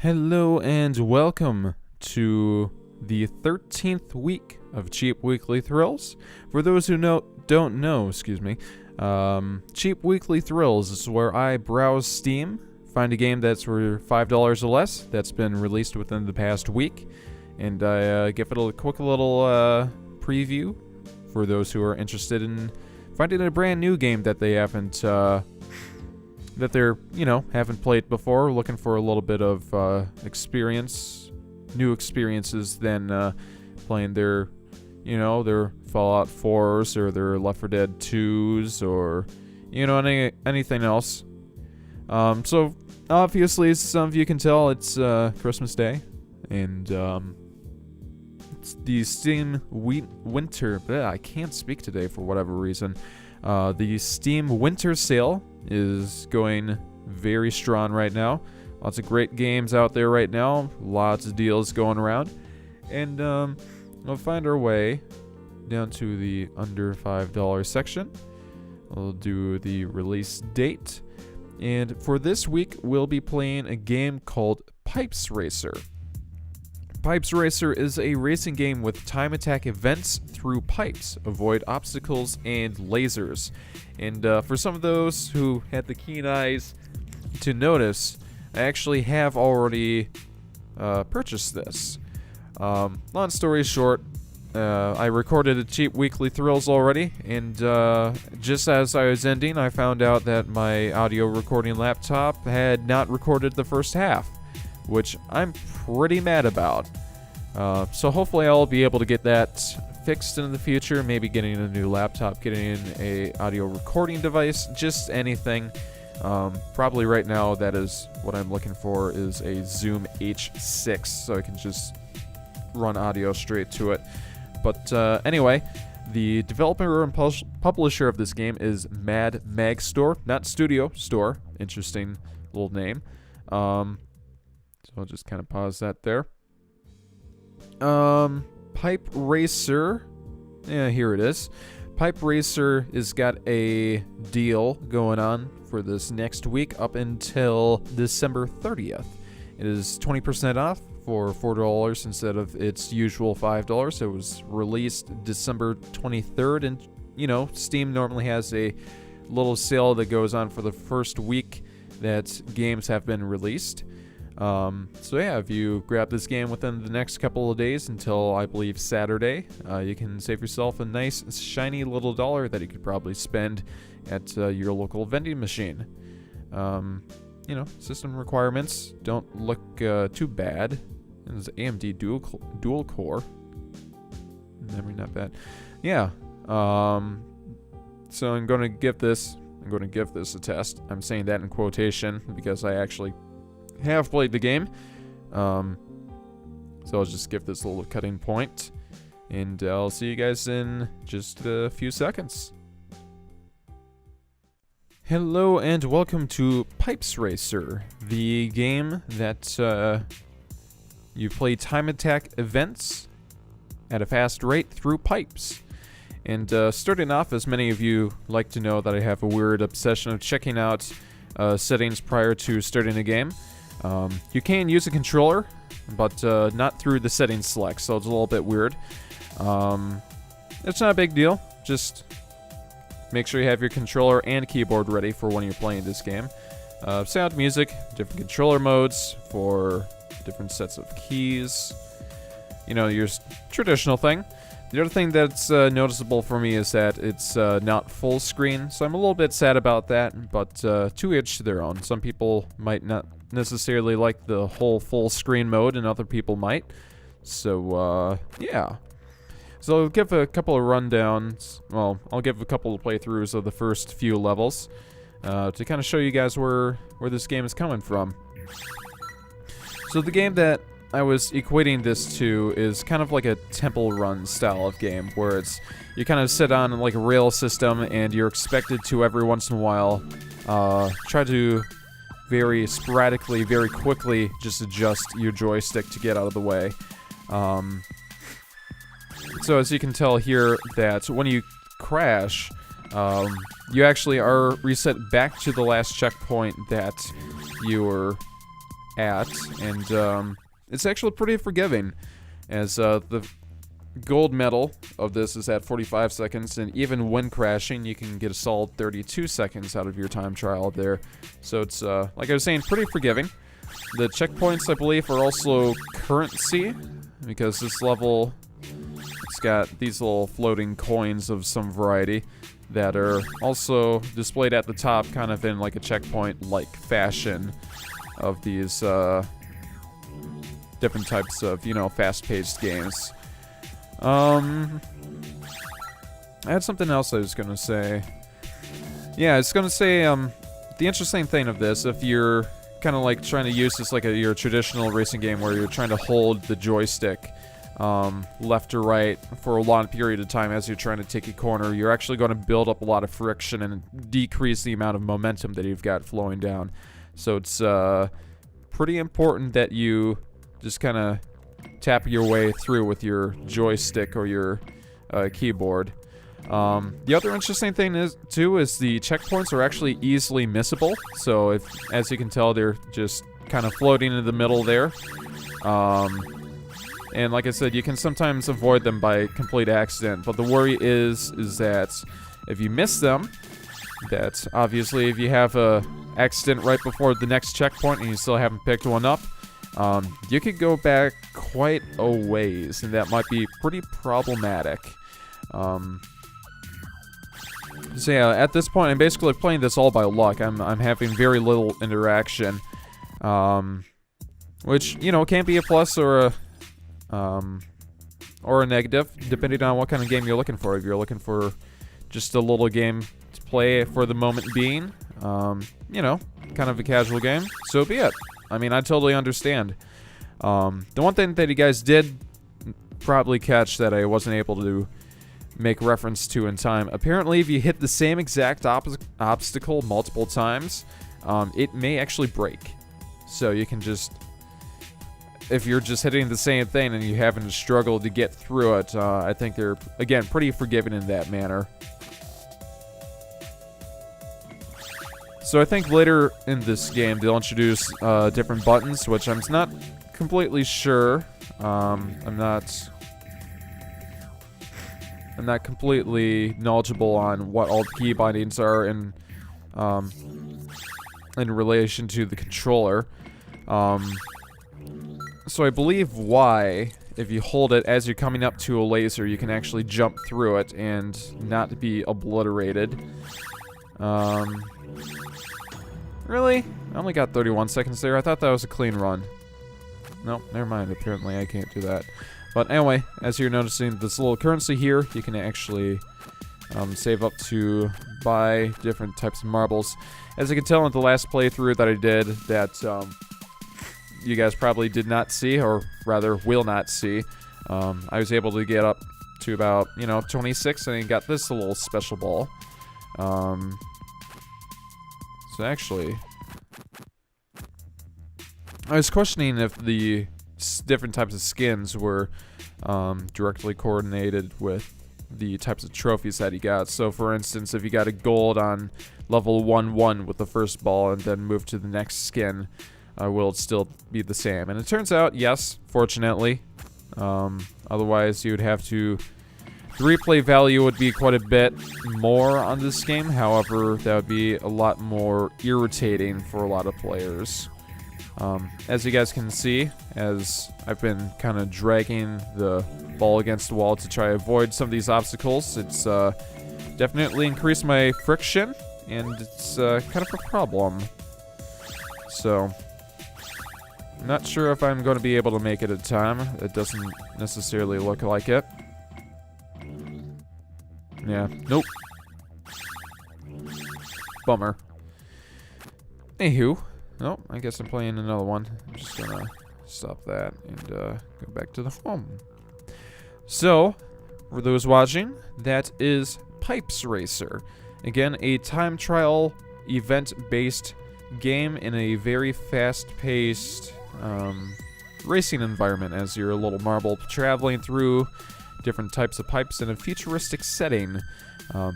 Hello and welcome to the 13th week of Cheap Weekly Thrills. For those who don't know, Cheap Weekly Thrills is where I browse Steam, find a game that's for $5 or less that's been released within the past week, and I give it a quick little preview for those who are interested in finding a brand new game that they haven't haven't played before, looking for a little bit of new experiences than playing their Fallout 4s or their Left 4 Dead 2s or, anything else. So, obviously, as some of you can tell, it's Christmas Day, and it's the Steam Winter... I can't speak today for whatever reason. The Steam Winter Sale is going very strong right now. Lots of great games out there right now. Lots of deals going around. And we'll find our way down to the under $5 section. We'll do the release date. And for this week, we'll be playing a game called Pipes Racer. Pipes Racer is a racing game with time attack events through pipes. Avoid obstacles and lasers. And for some of those who had the keen eyes to notice, I actually have already purchased this. Long story short, I recorded a Cheap Weekly Thrills already, and just as I was ending, I found out that my audio recording laptop had not recorded the first half, which I'm pretty mad about. So hopefully I'll be able to get that fixed in the future, maybe getting a new laptop, getting a audio recording device, just anything. Probably right now that is what I'm looking for is a Zoom H6, so I can just run audio straight to it. But anyway, the developer and publisher of this game is Mad Mag Store, not Studio Store. Interesting little name. So I'll just kind of pause that there. Pipe Racer. Yeah, here it is. Pipe Racer has got a deal going on for this next week up until December 30th. It is 20% off for $4 instead of its usual $5. It was released December 23rd, and Steam normally has a little sale that goes on for the first week that games have been released. So yeah, if you grab this game within the next couple of days until I believe Saturday, you can save yourself a nice shiny little dollar that you could probably spend at your local vending machine. System requirements don't look too bad. It's AMD dual core. Memory not bad. Yeah. So I'm going to give this a test. I'm saying that in quotation because I actually have played the game. So I'll just give this a little cutting point, and I'll see you guys in just a few seconds. Hello and welcome to Pipes Racer, the game that you play time attack events at a fast rate through pipes. And starting off, as many of you like to know that I have a weird obsession of checking out settings prior to starting a game. You can use a controller, but not through the settings select, so it's a little bit weird. It's not a big deal. Just make sure you have your controller and keyboard ready for when you're playing this game. Sound, music, different controller modes for different sets of keys. Your traditional thing. The other thing that's noticeable for me is that it's not full screen, so I'm a little bit sad about that, but to each their own. Some people might not necessarily like the whole full screen mode, and other people might. So, yeah. So I'll give a couple of rundowns. Well, I'll give a couple of playthroughs of the first few levels to kind of show you guys where this game is coming from. So the game that I was equating this to is kind of like a temple run style of game, where you kind of sit on like a rail system, and you're expected to every once in a while try to very sporadically, very quickly just adjust your joystick to get out of the way. So as you can tell here, that when you crash, you actually are reset back to the last checkpoint that you were at, and it's actually pretty forgiving, as the gold medal of this is at 45 seconds, and even when crashing, you can get a solid 32 seconds out of your time trial there. So it's, like I was saying, pretty forgiving. The checkpoints, I believe, are also currency, because this level, it's got these little floating coins of some variety that are also displayed at the top, kind of in like a checkpoint-like fashion of these different types of, you know, fast-paced games. I had something else I was gonna say. Yeah, I was gonna say, the interesting thing of this, if you're kind of like trying to use this like your traditional racing game where you're trying to hold the joystick left or right for a long period of time as you're trying to take a corner, you're actually going to build up a lot of friction and decrease the amount of momentum that you've got flowing down. So it's pretty important that you just kind of tap your way through with your joystick or your keyboard. The other interesting thing is the checkpoints are actually easily missable. So if, as you can tell, they're just kind of floating in the middle there. And like I said, you can sometimes avoid them by complete accident. But the worry is that if you miss them, that obviously if you have a accident right before the next checkpoint and you still haven't picked one up, you could go back quite a ways, and that might be pretty problematic. So yeah, at this point, I'm basically playing this all by luck. I'm having very little interaction, which, you know, can be a plus or a negative, depending on what kind of game you're looking for. If you're looking for just a little game to play for the moment being, you know, kind of a casual game, so be it. I mean, I totally understand. The one thing that you guys did probably catch that I wasn't able to make reference to in time, apparently if you hit the same exact obstacle multiple times, it may actually break. So you can just, if you're just hitting the same thing and you're having to struggle to get through it, I think they're, again, pretty forgiving in that manner. So I think later in this game they'll introduce different buttons, which I'm not completely sure. I'm not completely knowledgeable on what all the key bindings are in relation to the controller. So I believe Y, if you hold it as you're coming up to a laser, you can actually jump through it and not be obliterated. Really? I only got 31 seconds there. I thought that was a clean run. Nope, never mind. Apparently I can't do that. But anyway, as you're noticing, this little currency here, you can actually save up to buy different types of marbles. As you can tell in the last playthrough that I did, that you guys probably did not see, or rather will not see, I was able to get up to about, 26, and I got this little special ball. So actually, I was questioning if the different types of skins were directly coordinated with the types of trophies that he got. So for instance, if you got a gold on level 1-1 with the first ball and then move to the next skin, will it still be the same? And it turns out, yes, fortunately. Otherwise, you would have to... The replay value would be quite a bit more on this game. However, that would be a lot more irritating for a lot of players. As you guys can see, as I've been kind of dragging the ball against the wall to try to avoid some of these obstacles, it's definitely increased my friction, and it's kind of a problem. So, I'm not sure if I'm going to be able to make it at time. It doesn't necessarily look like it. Yeah, nope. Bummer. Anywho, oh, I guess I'm playing another one. I'm just gonna stop that and go back to the home. So, for those watching, that is Pipes Racer. Again, a time trial event-based game in a very fast-paced racing environment as you're a little marble traveling through different types of pipes in a futuristic setting.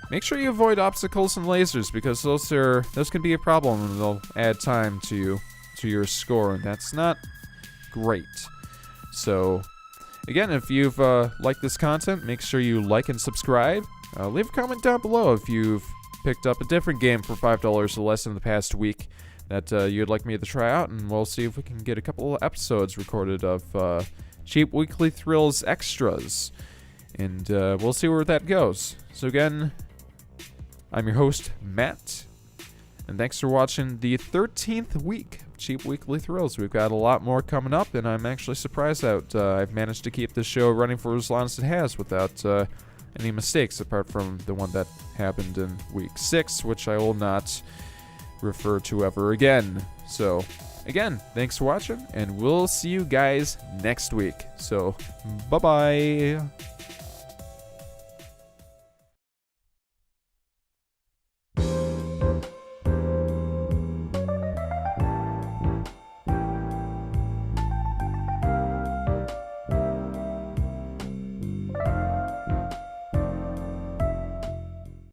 Make sure you avoid obstacles and lasers, because those can be a problem, and they'll add time to to your score, and that's not great. So, again, if you've liked this content, make sure you like and subscribe. Leave a comment down below if you've picked up a different game for $5 or less in the past week that you'd like me to try out, and we'll see if we can get a couple of episodes recorded of Cheap Weekly Thrills extras, and we'll see where that goes. So again, I'm your host, Matt, and thanks for watching the 13th week of Cheap Weekly Thrills. We've got a lot more coming up, and I'm actually surprised that I've managed to keep this show running for as long as it has without any mistakes, apart from the one that happened in week 6, which I will not refer to ever again. So, again, thanks for watching, and we'll see you guys next week. So, bye-bye.